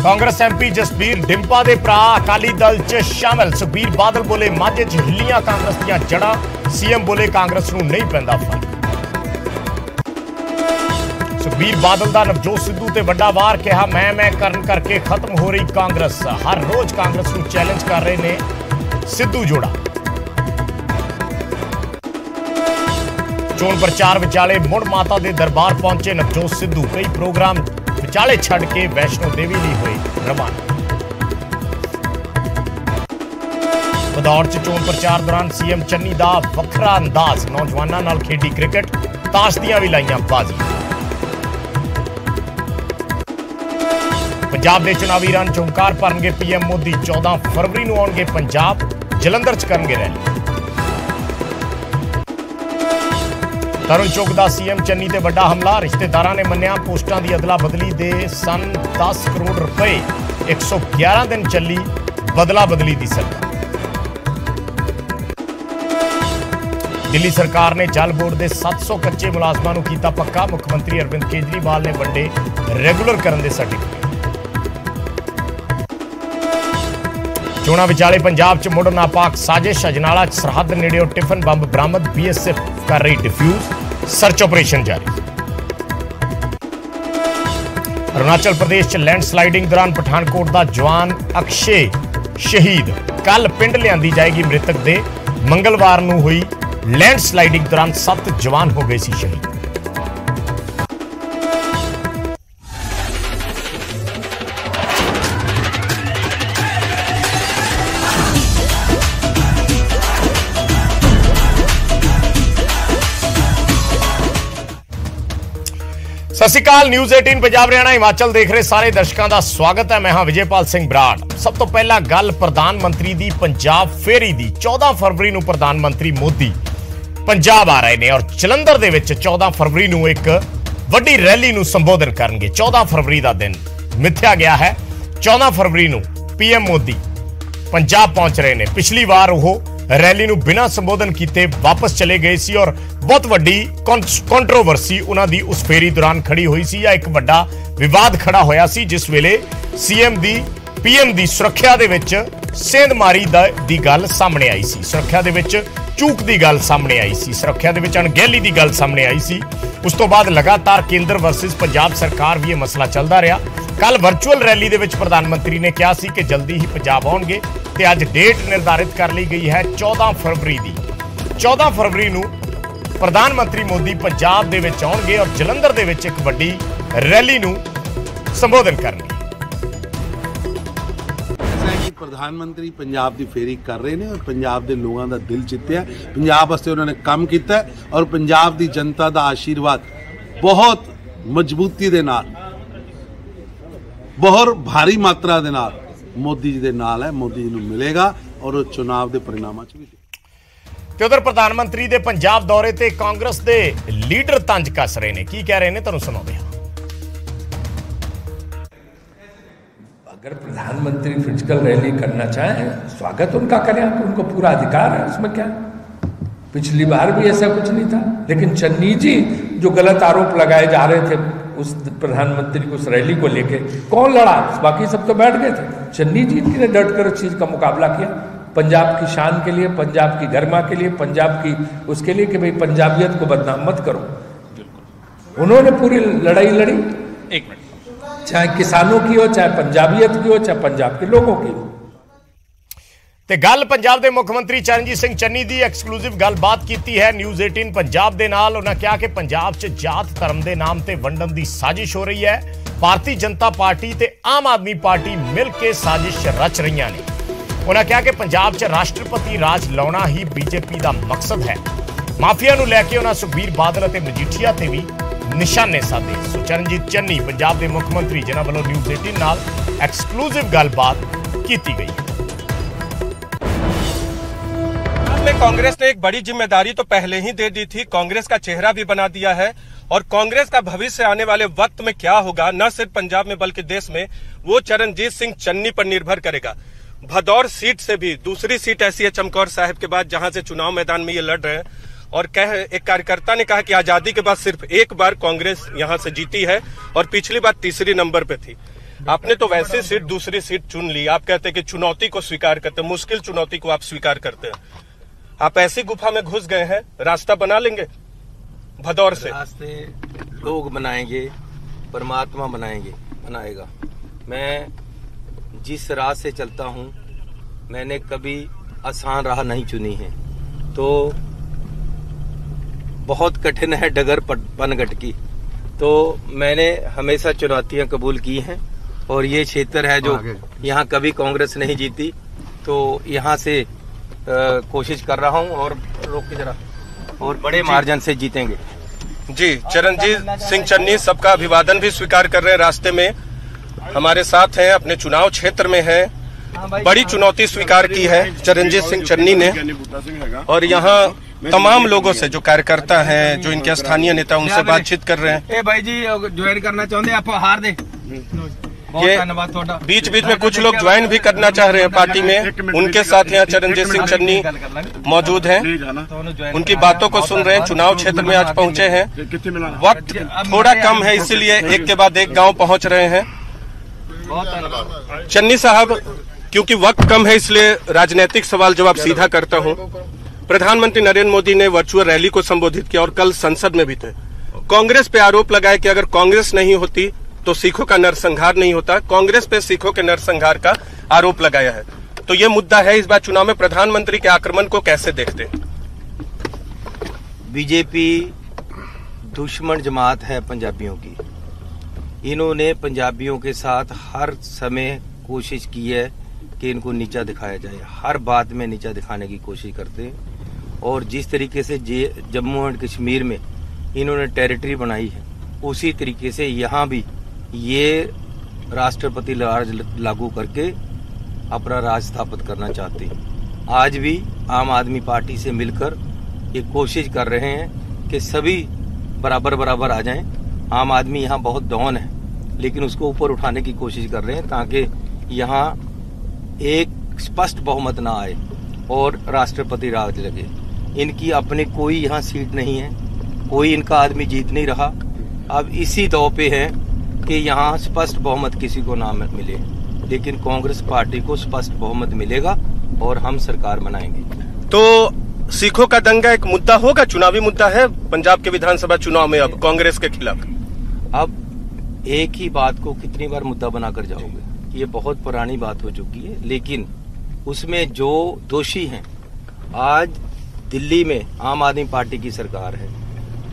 Congress MP Jasbir Dimpa दे भरा अकाली दल च शामिल। सुखबीर बादल बोले माझे च हिलियां कांग्रेस दियां जड़ां। सीएम बोले कांग्रेस नूं नहीं पैंदा फर्क। सुखबीर बादल दा नवजोत सिद्धू ते वड्डा वार, कहा मैं करन करके खत्म हो रही कांग्रेस। हर रोज कांग्रेस नूं चैलेंज कर रहे ने सिद्धू जोड़ा। चोण प्रचार विचाले मुड़ माता दे दरबार पहुंचे नवजोत सिद्धू। कई प्रोग्राम विचाले छड़ के वैष्णो देवी लिए हुए रवाना। भदौड़ च चोण प्रचार दौरान सीएम चन्नी दा वखरा अंदाज। नौजवानों नाल खेडी क्रिकेट, ताश दियां भी लाइयां बाजी। पंजाब दे चुनावी रण च हुंकार भरनगे पीएम मोदी। 14 फरवरी नूं आउणगे पंजाब, जलंधर च करनगे रैली। तरुण चुग दा सीएम चन्नी ते वड्डा हमला। रिश्तेदारां ने मन्निया पोस्टां दी अदला बदली दे सन 10 करोड़ रुपए। 111 दिन चली बदला बदली दी सरकार। दिल्ली सरकार ने जल बोर्ड के 700 कच्चे मुलाजमां नूं कीता पक्का। मुख्यमंत्री अरविंद केजरीवाल ने वंडे रेगुलर करन दे सर्टिफिकेट। चोणां विचाले पंजाब च मुड़ नापाक साजिश। अजनाला सरहद नेड़े टिफन बंब बरामद। बीएसएफ कर रही डिफ्यूज, सर्च ऑपरेशन जारी। अरुणाचल प्रदेश च लैंडस्लाइडिंग दौरान पठानकोट का जवान अक्षय शहीद। कल पिंड लियांदी जाएगी मृतक दे। मंगलवार नूं हुई लैंडस्लाइडिंग दौरान 7 जवान हो गए सी शहीद। सत श्री अकाल। न्यूज़ 18 पंजाब हरियाणा हिमाचल देख रहे सारे दर्शकों का स्वागत है। मैं हाँ विजयपाल सिंह बराड़। सब तो पहला गल प्रधानमंत्री दी पंजाब फेरी दी। 14 फरवरी नूं प्रधानमंत्री मोदी पंजाब आ रहे हैं और जलंधर दे विच 14 फरवरी नूं एक वड्डी रैली नूं संबोधन करनगे। 14 फरवरी का दिन मिथ्या गया है। 14 फरवरी नूं पीएम मोदी पंजाब पहुंच रहे हैं। पिछली बार वो रैली नूं बिना संबोधन कीते वापस चले गए सी और बहुत वड्डी कंट्रोवर्सी उन्हां दी उस फेरी दौरान खड़ी हुई सी। या एक वड्डा विवाद खड़ा होया सी जिस वेले सीएम दी पीएम दी सुरक्षा दे विच सेंधमारी दी गल सामने आई सी। सुरक्षा दे विच चूक दी गल सामने आई सी। सुरक्षा दे विच अणगहली दी गल सामने आई सी। उस तो बाद लगातार केंद्र वर्सेस पंजाब सरकार भी यह मसला चलता रहा। कल वर्चुअल रैली दे विच प्रधानमंत्री ने कहा सी कि जल्दी ही पंजाब आउणगे ते अज डेट निर्धारित कर ली गई है 14 फरवरी दी। 14 फरवरी नूं प्रधानमंत्री मोदी पंजाब दे विच आउणगे और जलंधर दे विच एक वड्डी रैली नूं संबोधन करनगे। प्रधानमंत्री पंजाब की फेरी कर रहे हैं और पंजाब के लोगों का दिल जितया। पंजाब वास्ते उन्होंने काम किया और पंजाब की जनता का आशीर्वाद बहुत मजबूती के नाल, बहुत भारी मात्रा के नाल मोदी जी के नाल है। मोदी जी को मिलेगा और चुनाव के परिणामों भी। ते उधर प्रधानमंत्री दे पंजाब दौरे ते कांग्रेस दे लीडर तंज कस रहे हैं। की कह रहे हैं तुहानूं सुणाउंदे हां। अगर प्रधानमंत्री फिजिकल रैली करना चाहें, स्वागत उनका करें, उनको पूरा अधिकार है, उसमें क्या। पिछली बार भी ऐसा कुछ नहीं था, लेकिन चन्नी जी जो गलत आरोप लगाए जा रहे थे उस प्रधानमंत्री को उस रैली को लेके, कौन लड़ा? बाकी सब तो बैठ गए थे। चन्नी जी ने डट कर उस चीज का मुकाबला किया। पंजाब की शान के लिए, पंजाब की गरिमा के लिए, पंजाब की उसके लिए कि भाई पंजाबियत को बदनाम मत करो। उन्होंने पूरी लड़ाई लड़ी। एक मिनट, चाहे किसानों की हो, चाहे पंजाबियत की हो, चाहे पंजाब के लोगों की हो। ते गल पंजाब के मुख्यमंत्री चरणजीत सिंह चन्नी की एक्सक्लूसिव गलबात की है न्यूज़ 18 पंजाब के नाल। उन्होंने कहा कि पंजाब च जात धर्म के नाम से वंडन की साजिश हो रही है। भारतीय जनता पार्टी ते आम आदमी पार्टी मिल के साजिश रच रही ने। उन्होंने कहा कि पंजाब च राष्ट्रपति राज लाना ही बीजेपी का मकसद है। माफिया नूं लैके उन्होंने सुखबीर बादल और मजीठिया ते भी निशाने साधे। सो चरणजीत चन्नी पंजाब के मुख्यमंत्री जिन्हां वल्लों न्यूज़ 18 नाल एक्सक्लूसिव गलबात की गई है। कांग्रेस ने एक बड़ी जिम्मेदारी तो पहले ही दे दी थी, कांग्रेस का चेहरा भी बना दिया है और कांग्रेस का भविष्य आने वाले वक्त में क्या होगा, न सिर्फ पंजाब में बल्कि देश में, वो चरणजीत सिंह चन्नी पर निर्भर करेगा। भदौर सीट से भी दूसरी सीट ऐसी है चमकौर साहिब के बाद जहां से चुनाव मैदान में ये लड़ रहे हैं और एक कार्यकर्ता ने कहा कि आजादी के बाद सिर्फ एक बार कांग्रेस यहां से जीती है और पिछली बार तीसरी नंबर पे थी। आपने तो वैसे सीट दूसरी सीट चुन ली। आप कहते हैं कि चुनौती को स्वीकार करते, मुश्किल चुनौती को आप स्वीकार करते हैं। आप ऐसी गुफा में घुस गए हैं, रास्ता बना लेंगे भदौर से? रास्ते लोग बनाएंगे, परमात्मा बनाएगा। मैं जिस राह से चलता हूँ, मैंने कभी आसान राह नहीं चुनी है, तो बहुत कठिन है डगर पनघट की। तो मैंने हमेशा चुनौतियां कबूल की हैं और ये क्षेत्र है जो यहाँ कभी कांग्रेस नहीं जीती, तो यहाँ से कोशिश कर रहा हूँ और रोक की जरा और बड़े मार्जिन से जीतेंगे। जी, चरणजीत सिंह चन्नी सबका अभिवादन भी स्वीकार कर रहे हैं। रास्ते में हमारे साथ हैं, अपने चुनाव क्षेत्र में हैं, बड़ी चुनौती स्वीकार की है चरणजीत सिंह चन्नी ने। और यहाँ तमाम लोगों से, जो कार्यकर्ता हैं, जो इनके स्थानीय नेता, उनसे बातचीत कर रहे हैं। भाई जी ज्वाइन करना चाहते हैं, आप हार दे। ये बीच बीच में कुछ लोग ज्वाइन भी करना चाह रहे हैं पार्टी में। उनके साथ यहाँ चरणजीत सिंह चन्नी मौजूद हैं, उनकी बातों को सुन रहे हैं। चुनाव क्षेत्र में आज पहुंचे हैं, वक्त थोड़ा कम है, इसीलिए एक के बाद एक गांव पहुंच रहे हैं। चन्नी साहब, क्योंकि वक्त कम है इसलिए राजनीतिक सवाल जवाब सीधा करता हूं। प्रधानमंत्री नरेंद्र मोदी ने वर्चुअल रैली को संबोधित किया और कल संसद में भी थे। कांग्रेस पे आरोप लगाया कि अगर कांग्रेस नहीं होती तो सिखों का नरसंहार नहीं होता। कांग्रेस पे सिखों के नरसंहार का आरोप लगाया है, तो ये मुद्दा है इस बार चुनाव में। प्रधानमंत्री के आक्रमण को कैसे देखते हैं? बीजेपी दुश्मन जमात है पंजाबियों की। इन्होंने पंजाबियों के साथ हर समय कोशिश की है कि इनको नीचा दिखाया जाए, हर बात में नीचा दिखाने की कोशिश करते हैं। और जिस तरीके से जम्मू एंड कश्मीर में इन्होंने टेरिटरी बनाई है, उसी तरीके से यहाँ भी ये राष्ट्रपति राज लागू करके अपना राज स्थापित करना चाहते हैं। आज भी आम आदमी पार्टी से मिलकर ये कोशिश कर रहे हैं कि सभी बराबर आ जाएं। आम आदमी यहाँ बहुत डाउन है, लेकिन उसको ऊपर उठाने की कोशिश कर रहे हैं ताकि यहाँ एक स्पष्ट बहुमत ना आए और राष्ट्रपति राज लगे। इनकी अपनी कोई यहाँ सीट नहीं है, कोई इनका आदमी जीत नहीं रहा। अब इसी दौर पे है कि यहाँ स्पष्ट बहुमत किसी को ना मिले, लेकिन कांग्रेस पार्टी को स्पष्ट बहुमत मिलेगा और हम सरकार बनाएंगे। तो सिखों का दंगा एक मुद्दा होगा, चुनावी मुद्दा है पंजाब के विधानसभा चुनाव में अब कांग्रेस के खिलाफ। अब एक ही बात को कितनी बार मुद्दा बनाकर जाओगे? ये बहुत पुरानी बात हो चुकी है, लेकिन उसमें जो दोषी हैं, आज दिल्ली में आम आदमी पार्टी की सरकार है,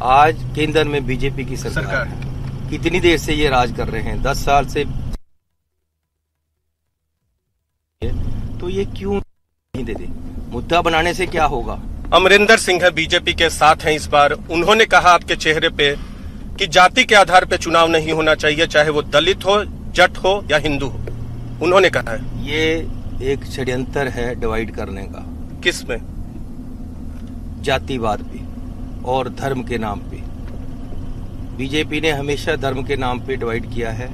आज केंद्र में बीजेपी की सरकार है। कितनी देर से ये राज कर रहे हैं? 10 साल से। तो ये क्यों नहीं देते? मुद्दा बनाने से क्या होगा? अमरिंदर सिंह है, बीजेपी के साथ हैं इस बार। उन्होंने कहा आपके चेहरे पे कि जाति के आधार पे चुनाव नहीं होना चाहिए, चाहे वो दलित हो, जट हो या हिंदू हो। उन्होंने कहा है ये एक षड्यंत्र है डिवाइड करने का। किस में? जातिवाद पे और धर्म के नाम पे। बीजेपी ने हमेशा धर्म के नाम पे डिवाइड किया है,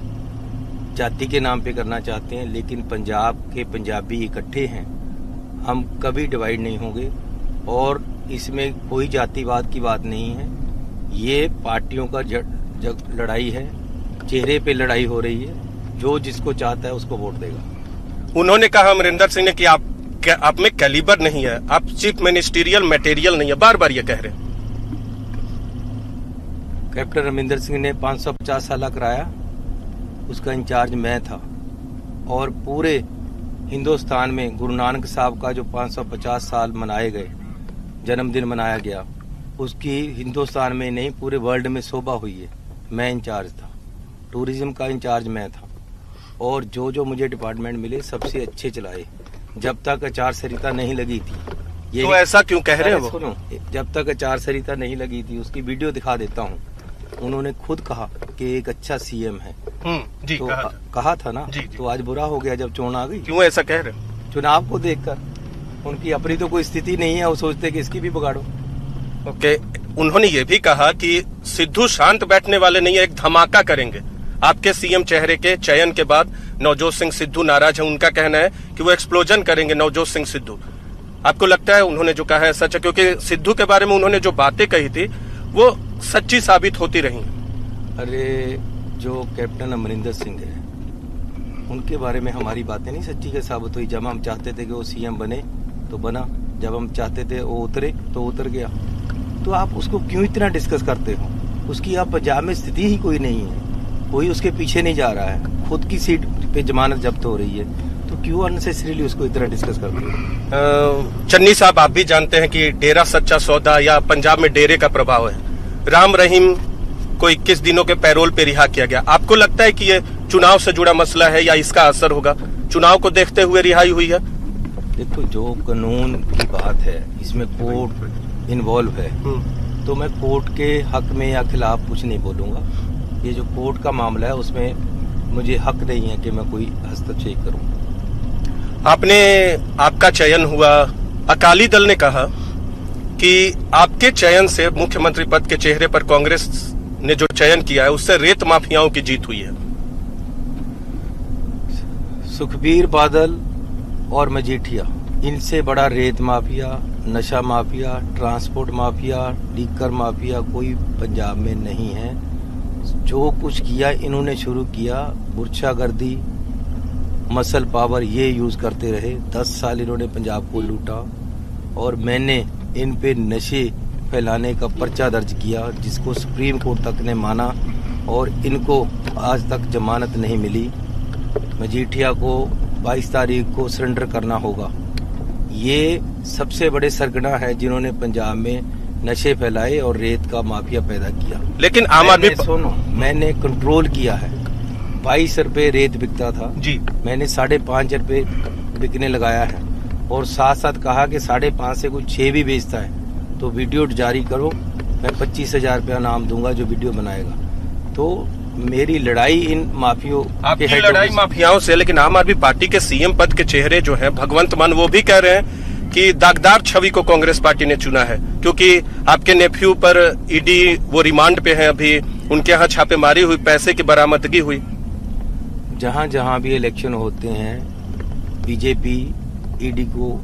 जाति के नाम पे करना चाहते हैं, लेकिन पंजाब के पंजाबी इकट्ठे हैं, हम कभी डिवाइड नहीं होंगे। और इसमें कोई जातिवाद की बात नहीं है, ये पार्टियों का लड़ाई है, चेहरे पे लड़ाई हो रही है। जो जिसको चाहता है उसको वोट देगा। उन्होंने कहा अमरिंदर सिंह ने कि आप में कैलिबर नहीं है, आप चीफ मिनिस्टीरियल मटेरियल नहीं है, बार बार ये कह रहे हैं। कैप्टन अमरिंदर सिंह ने 550 साल कराया, उसका इंचार्ज मैं था। और पूरे हिंदुस्तान में गुरु नानक साहब का जो 550 साल मनाए गए, जन्मदिन मनाया गया, उसकी हिंदुस्तान में नहीं पूरे वर्ल्ड में शोभा हुई है। मैं इंचार्ज था, टूरिज्म का इंचार्ज मैं था। और जो मुझे डिपार्टमेंट मिले सबसे अच्छे चलाए, जब तक आचार संहिता नहीं लगी थी। ये तो ऐसा क्यों कह रहे हैं वो? सुनो, जब तक आचार संहिता नहीं लगी थी, उसकी वीडियो दिखा देता हूँ। उन्होंने खुद कहा कि एक अच्छा सीएम है। जी, तो कहा था ना। जी। तो आज बुरा हो गया जब चोन आ गई। क्यों ऐसा कह रहे? चुनाव को देखकर उनकी अपनी तो कोई स्थिति नहीं है, वो सोचते कि इसकी भी बिगाड़ो। ओके, उन्होंने ये भी कहा कि सिद्धू शांत बैठने वाले नहीं है, एक धमाका करेंगे। आपके सीएम चेहरे के चयन के बाद नवजोत सिंह सिद्धू नाराज है। उनका कहना है कि वो एक्सप्लोजन करेंगे नवजोत सिंह सिद्धू। आपको लगता है उन्होंने जो कहा है सच है? क्योंकि सिद्धू के बारे में उन्होंने जो बातें कही थी वो सच्ची साबित होती रही। अरे जो कैप्टन अमरिंदर सिंह है उनके बारे में हमारी बातें नहीं सच्ची के साबित हुई। जब हम चाहते थे कि वो सीएम बने तो बना, जब हम चाहते थे वो उतरे तो उतर गया। तो आप उसको क्यों इतना डिस्कस करते हो? उसकी आप पंजाब में स्थिति ही कोई नहीं है, कोई उसके पीछे नहीं जा रहा है, खुद की सीट पे जमानत जब्त हो रही है, तो क्यों अननेसेसरीली उसको इतना डिस्कस करते हो? चन्नी साहब, आप भी जानते हैं कि डेरा सच्चा सौदा या पंजाब में डेरे का प्रभाव है। राम रहीम को 21 दिनों के पैरोल पे रिहा किया गया। आपको लगता है कि ये चुनाव से जुड़ा मसला है या इसका असर होगा? चुनाव को देखते हुए रिहाई हुई है? देखो, जो कानून की बात है इसमें कोर्ट इन्वॉल्व है, तो मैं कोर्ट के हक में या खिलाफ कुछ नहीं बोलूंगा। ये जो कोर्ट का मामला है उसमें मुझे हक नहीं है कि मैं कोई हस्तक्षेप करूं। आपका चयन हुआ, अकाली दल ने कहा कि आपके चयन से मुख्यमंत्री पद के चेहरे पर कांग्रेस ने जो चयन किया है उससे रेत माफियाओं की जीत हुई है। सुखबीर बादल और मजीठिया, इनसे बड़ा रेत माफिया, नशा mafia, transport mafia, liquor mafia कोई पंजाब में नहीं है। जो कुछ किया इन्होंने शुरू किया, बुरछागर्दी, मसल पावर ये यूज करते रहे। 10 साल इन्होंने पंजाब को लूटा और मैंने इन पे नशे फैलाने का पर्चा दर्ज किया, जिसको सुप्रीम कोर्ट तक ने माना और इनको आज तक जमानत नहीं मिली। मजीठिया को 22 तारीख को सरेंडर करना होगा। ये सबसे बड़े सरगना है जिन्होंने पंजाब में नशे फैलाए और रेत का माफिया पैदा किया। लेकिन आम आदमी, सुनो, मैंने कंट्रोल किया है। 22 रुपए रेत बिकता था जी, मैंने 5.5 रुपए बिकने लगाया है और साथ साथ कहा कि 5.5 से कोई 6 भी बेचता है तो वीडियो जारी करो, मैं 25,000 रुपया नाम दूंगा जो वीडियो बनाएगा। तो मेरी लड़ाई इन माफियों आपकी लड़ाई माफियाओं से। लेकिन आम आदमी पार्टी के सीएम पद के चेहरे जो हैं भगवंत मान, वो भी कह रहे हैं कि दागदार छवि को कांग्रेस पार्टी ने चुना है, क्योंकि आपके नेफ्यू पर ईडी वो रिमांड पे है, अभी उनके यहाँ छापेमारी हुई, पैसे की बरामदगी हुई। जहां जहां भी इलेक्शन होते हैं बीजेपी ईडी को,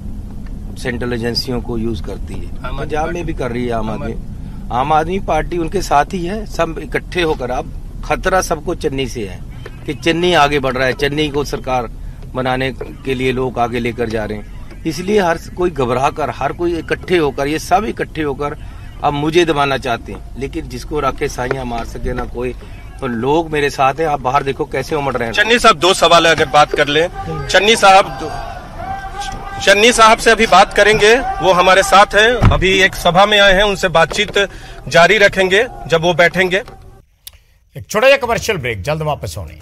सेंट्रल एजेंसियों को यूज करती है। पंजाब में भी कर रही है आम आदमी पार्टी उनके साथ ही है। सब इकट्ठे होकर, अब खतरा सबको चन्नी से है कि चन्नी आगे बढ़ रहा है, चन्नी को सरकार बनाने के लिए लोग आगे लेकर जा रहे हैं। इसलिए हर कोई घबरा कर, हर कोई इकट्ठे होकर, ये सब इकट्ठे होकर अब मुझे दबाना चाहते हैं। लेकिन जिसको राखे साइयां मार सके ना कोई, तो लोग मेरे साथ हैं। आप बाहर देखो कैसे उमड़ रहे हैं। चन्नी साहब, 2 सवाल है, अगर बात कर ले। चन्नी साहब से अभी बात करेंगे, वो हमारे साथ हैं, अभी एक सभा में आए हैं, उनसे बातचीत जारी रखेंगे जब वो बैठेंगे। एक छोटा सा कमर्शियल ब्रेक, जल्द वापस होने।